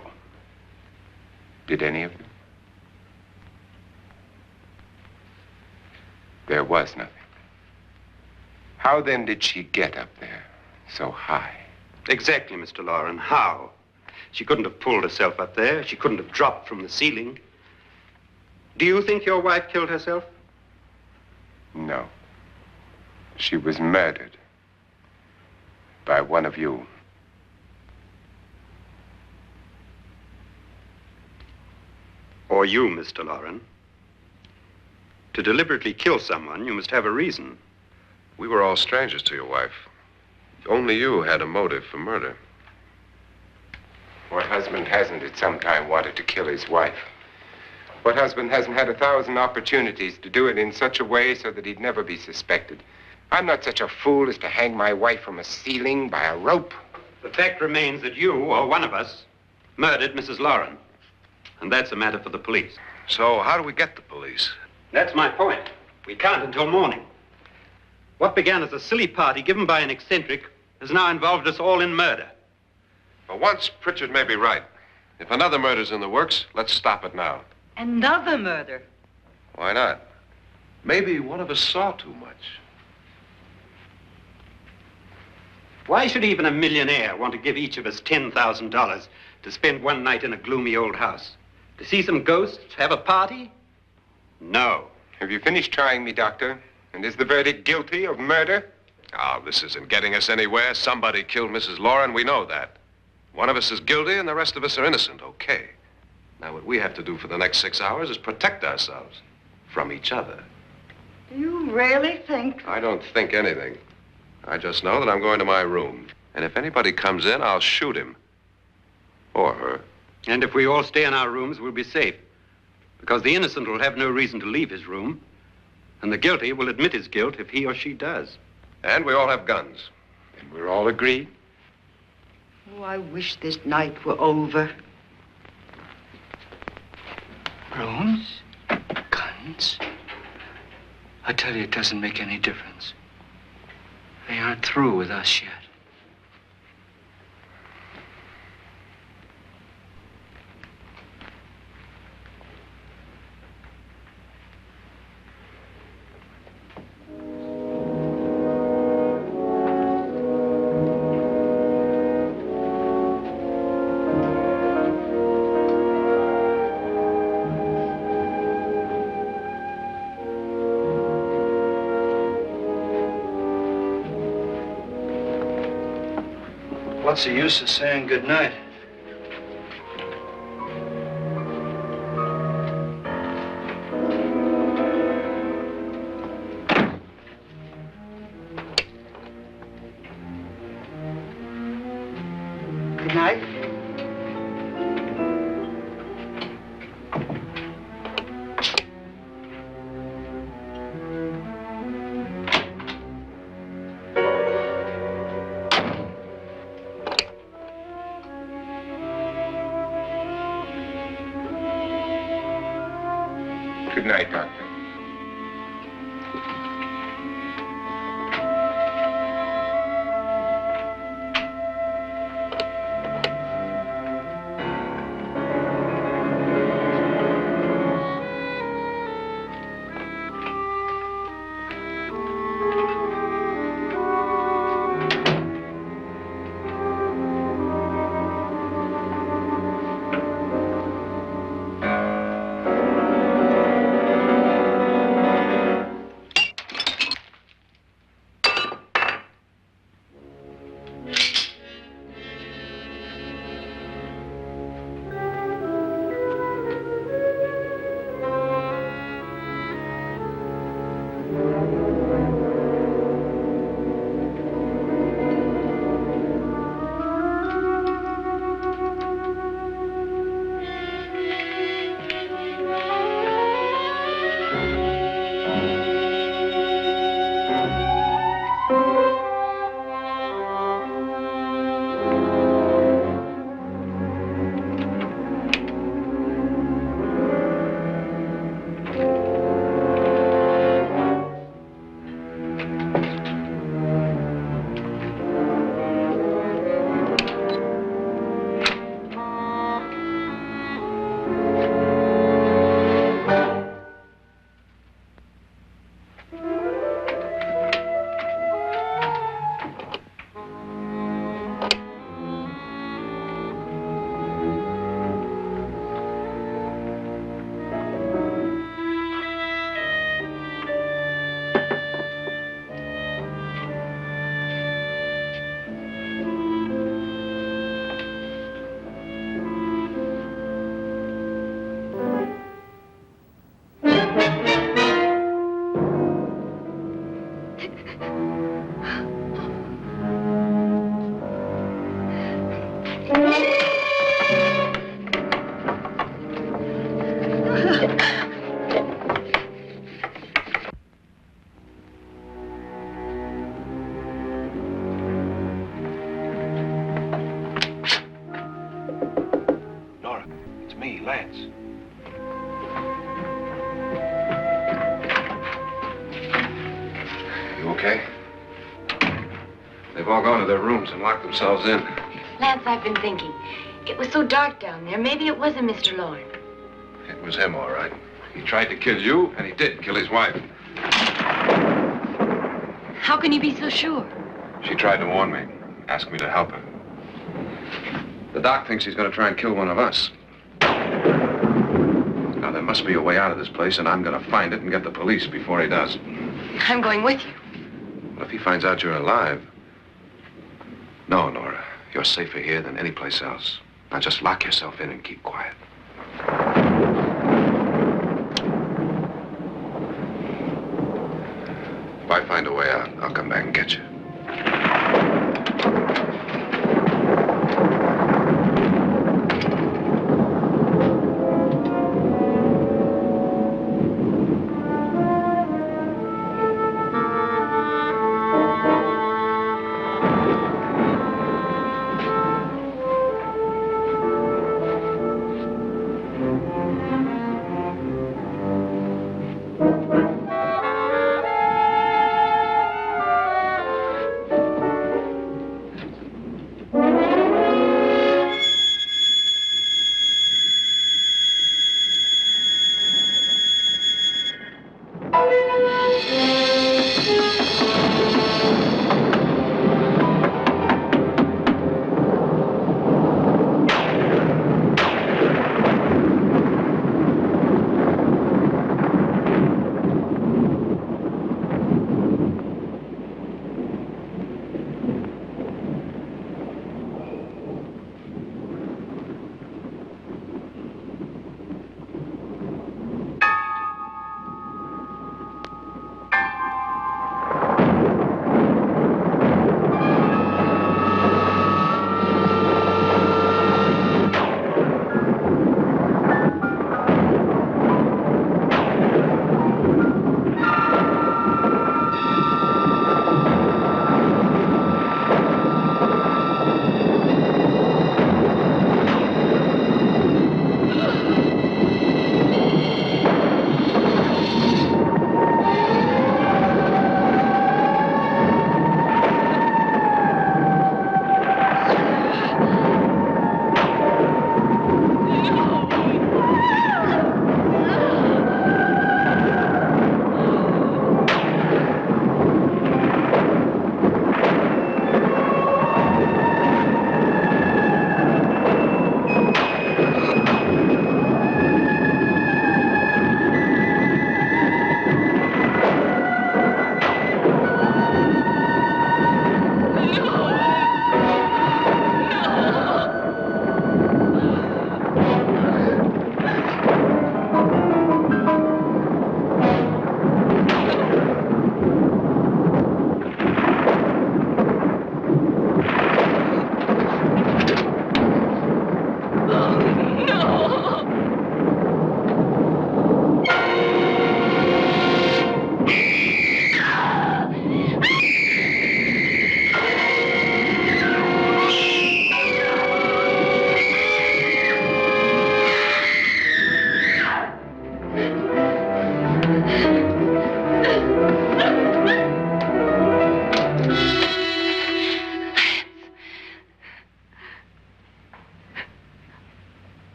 Speaker 2: Did any of you? There was nothing. How then did she get up there so high?
Speaker 6: Exactly, Mr. Loren. How? She couldn't have pulled herself up there. She couldn't have dropped from the ceiling. Do you think your wife killed herself?
Speaker 2: No. She was murdered by one of you.
Speaker 6: Or you, Mr. Loren. To deliberately kill someone, you must have a reason.
Speaker 3: We were all strangers to your wife. Only you had a motive for murder.
Speaker 2: What husband hasn't at some time wanted to kill his wife? What husband hasn't had 1,000 opportunities to do it in such a way so that he'd never be suspected? I'm not such a fool as to hang my wife from a ceiling by a rope.
Speaker 6: The fact remains that you, or one of us, murdered Mrs. Loren. And that's a matter for the police.
Speaker 3: So how do we get the police?
Speaker 6: That's my point. We can't until morning. What began as a silly party given by an eccentric has now involved us all in murder.
Speaker 3: For once, Pritchard may be right. If another murder's in the works, let's stop it now.
Speaker 7: Another murder?
Speaker 3: Why not? Maybe one of us saw too much.
Speaker 6: Why should even a millionaire want to give each of us $10,000 to spend one night in a gloomy old house? To see some ghosts, have a party? No.
Speaker 2: Have you finished trying me, Doctor? And is the verdict guilty of murder?
Speaker 3: Oh, this isn't getting us anywhere. Somebody killed Mrs. Loren. We know that. One of us is guilty and the rest of us are innocent. Okay. Now, what we have to do for the next 6 hours is protect ourselves from each other.
Speaker 7: Do you really think?
Speaker 3: I don't think anything. I just know that I'm going to my room. And if anybody comes in, I'll shoot him. Or her.
Speaker 6: And if we all stay in our rooms, we'll be safe. Because the innocent will have no reason to leave his room. And the guilty will admit his guilt if he or she does.
Speaker 3: And we all have guns.
Speaker 2: And we're all agreed?
Speaker 7: Oh, I wish this night were over.
Speaker 1: Rooms? Guns? I tell you, it doesn't make any difference. They aren't through with us yet. What's the use of saying goodnight?
Speaker 7: Good night.
Speaker 2: Good night, Doctor.
Speaker 3: okay. They've all gone to their rooms and locked themselves in.
Speaker 5: Lance, I've been thinking. It was so dark down there. Maybe it wasn't Mr. Loren.
Speaker 3: It was him, all right. He tried to kill you, and he did kill his wife.
Speaker 5: How can you be so sure?
Speaker 3: She tried to warn me, ask me to help her. The doc thinks he's going to try and kill one of us. Now, there must be a way out of this place, and I'm going to find it and get the police before he does.
Speaker 5: I'm going with you.
Speaker 3: Well, if he finds out you're alive... No, Nora. You're safer here than any place else. Now, just lock yourself in and keep quiet. If I find a way out, I'll come back and get you.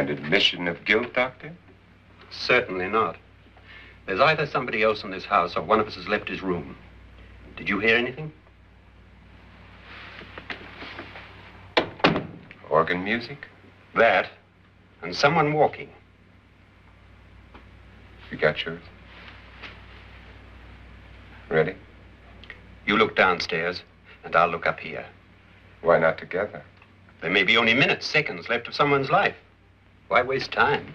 Speaker 2: And admission of guilt, Doctor?
Speaker 6: Certainly not. There's either somebody else in this house or one of us has left his room. Did you hear anything?
Speaker 2: Organ music?
Speaker 6: That, and someone walking.
Speaker 2: You got yours? Ready?
Speaker 6: You look downstairs, and I'll look up here.
Speaker 2: Why not together?
Speaker 6: There may be only minutes, seconds left of someone's life. Why waste time?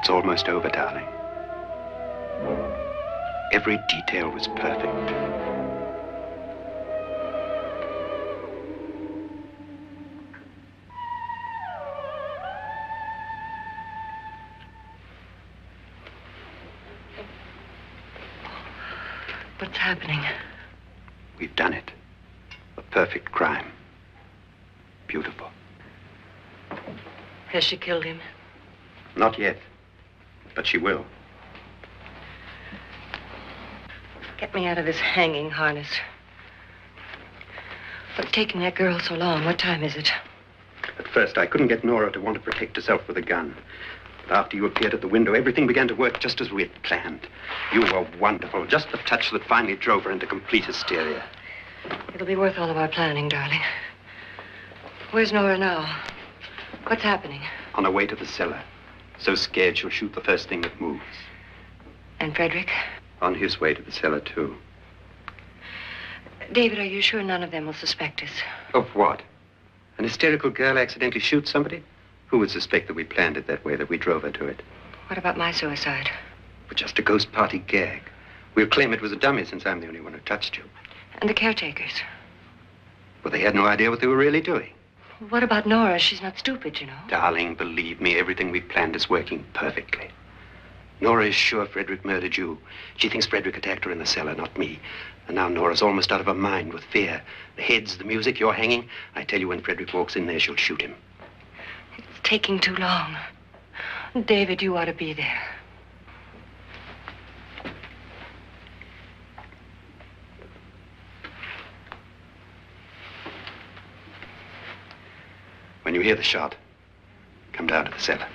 Speaker 6: It's almost over, darling. Every detail was perfect.
Speaker 5: What's happening?
Speaker 6: We've done it. A perfect crime. Beautiful.
Speaker 5: Has she killed him?
Speaker 6: Not yet. But she will.
Speaker 5: Get me out of this hanging harness. What's taking that girl so long? What time is it?
Speaker 6: At first, I couldn't get Nora to want to protect herself with a gun. But after you appeared at the window, everything began to work just as we had planned. You were wonderful. Just the touch that finally drove her into complete hysteria.
Speaker 5: It'll be worth all of our planning, darling. Where's Nora now? What's happening?
Speaker 6: On her way to the cellar. So scared she'll shoot the first thing that moves.
Speaker 5: And Frederick?
Speaker 6: On his way to the cellar, too.
Speaker 5: David, are you sure none of them will suspect us?
Speaker 6: Of what? An hysterical girl accidentally shoots somebody? Who would suspect that we planned it that way, that we drove her to it?
Speaker 5: What about my suicide?
Speaker 6: But just a ghost party gag. We'll claim it was a dummy since I'm the only one who touched you.
Speaker 5: And the caretakers?
Speaker 6: Well, they had no idea what they were really doing.
Speaker 5: What about Nora? She's not stupid, you know.
Speaker 6: Darling, believe me, everything we planned is working perfectly. Nora is sure Frederick murdered you. She thinks Frederick attacked her in the cellar, not me. And now Nora's almost out of her mind with fear. The heads, the music, you're hanging. I tell you, when Frederick walks in there, she'll shoot him.
Speaker 5: It's taking too long. David, you ought to be there.
Speaker 6: When you hear the shot, come down to the cellar.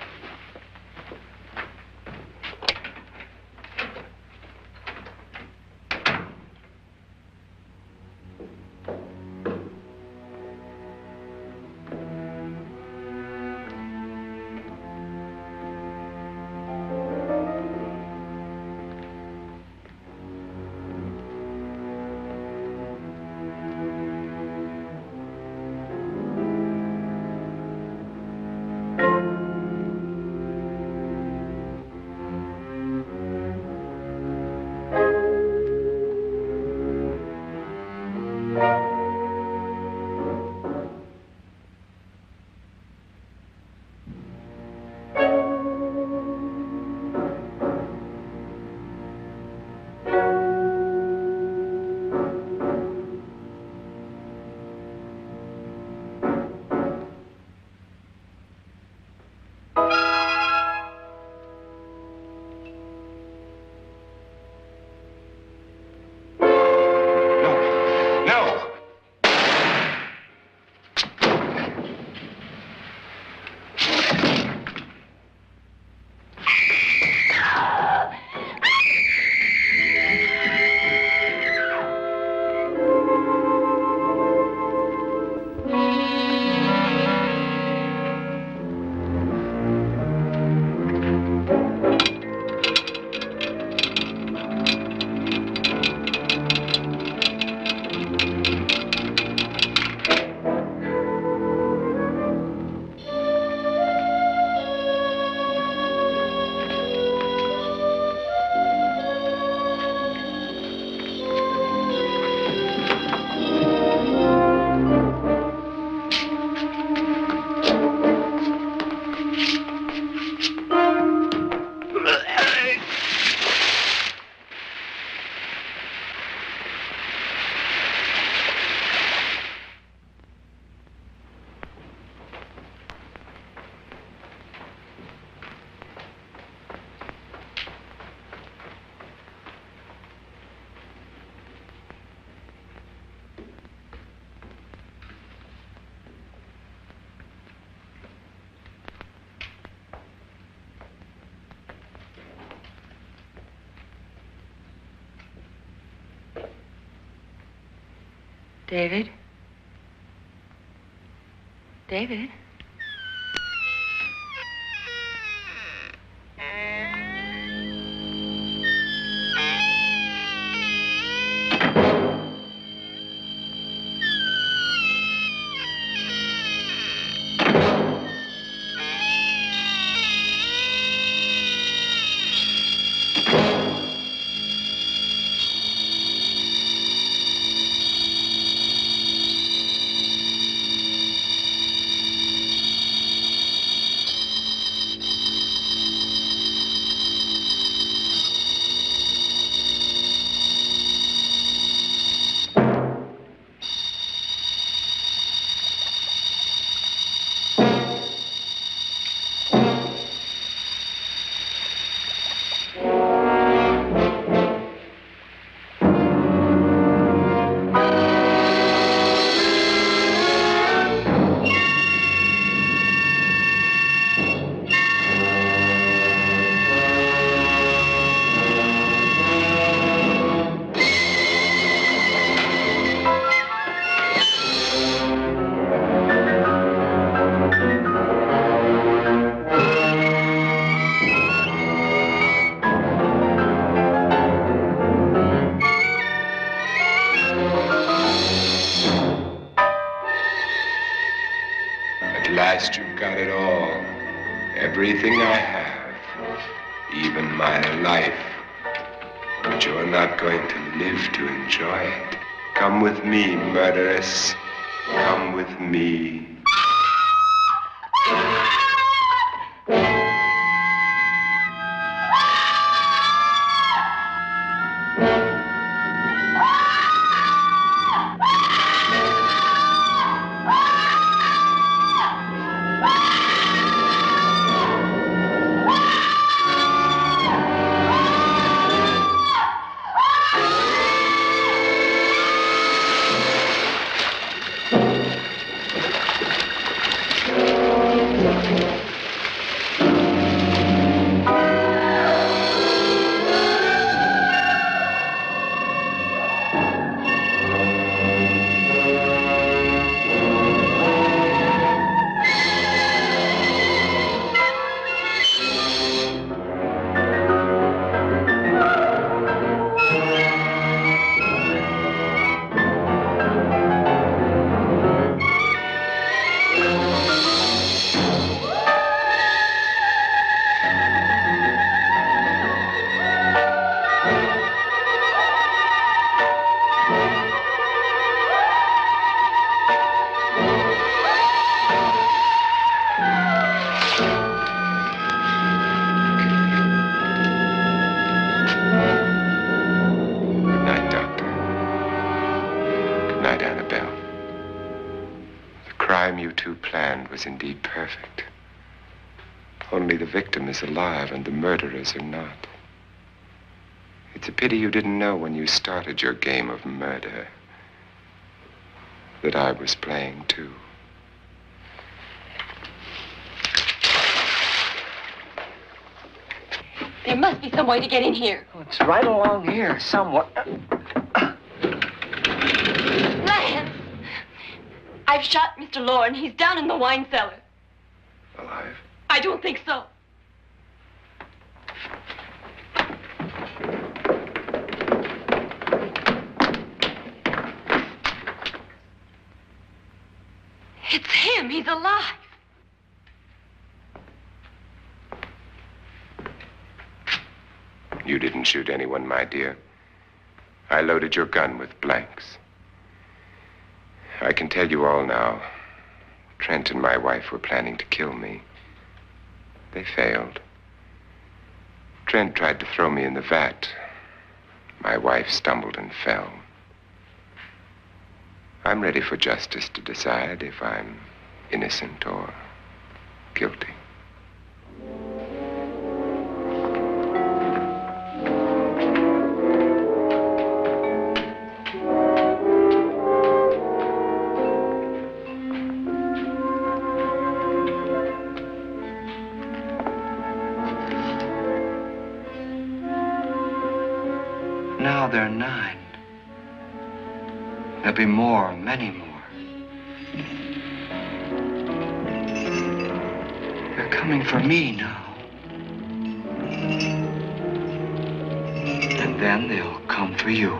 Speaker 5: David? David?
Speaker 2: You've got it all. Everything I have. Even my life. But you're not going to live to enjoy it. Come with me, murderess. Come with me. Was indeed perfect. Only the victim is alive and the murderers are not. It's a pity you didn't know when you started your game of murder that I was playing too.
Speaker 4: There must be some way to get in here.
Speaker 1: Oh, it's right along here, somewhat.
Speaker 4: Lance! I've shot Mr. Loren. He's down in the wine cellar.
Speaker 3: Alive?
Speaker 4: I don't think so. It's him. He's alive.
Speaker 2: You didn't shoot anyone, my dear. I loaded your gun with blanks. I can tell you all now. Trent and my wife were planning to kill me. They failed. Trent tried to throw me in the vat. My wife stumbled and fell. I'm ready for justice to decide if I'm innocent or guilty.
Speaker 1: Now they're 9. There'll be more, many more. They're coming for me now. And then they'll come for you.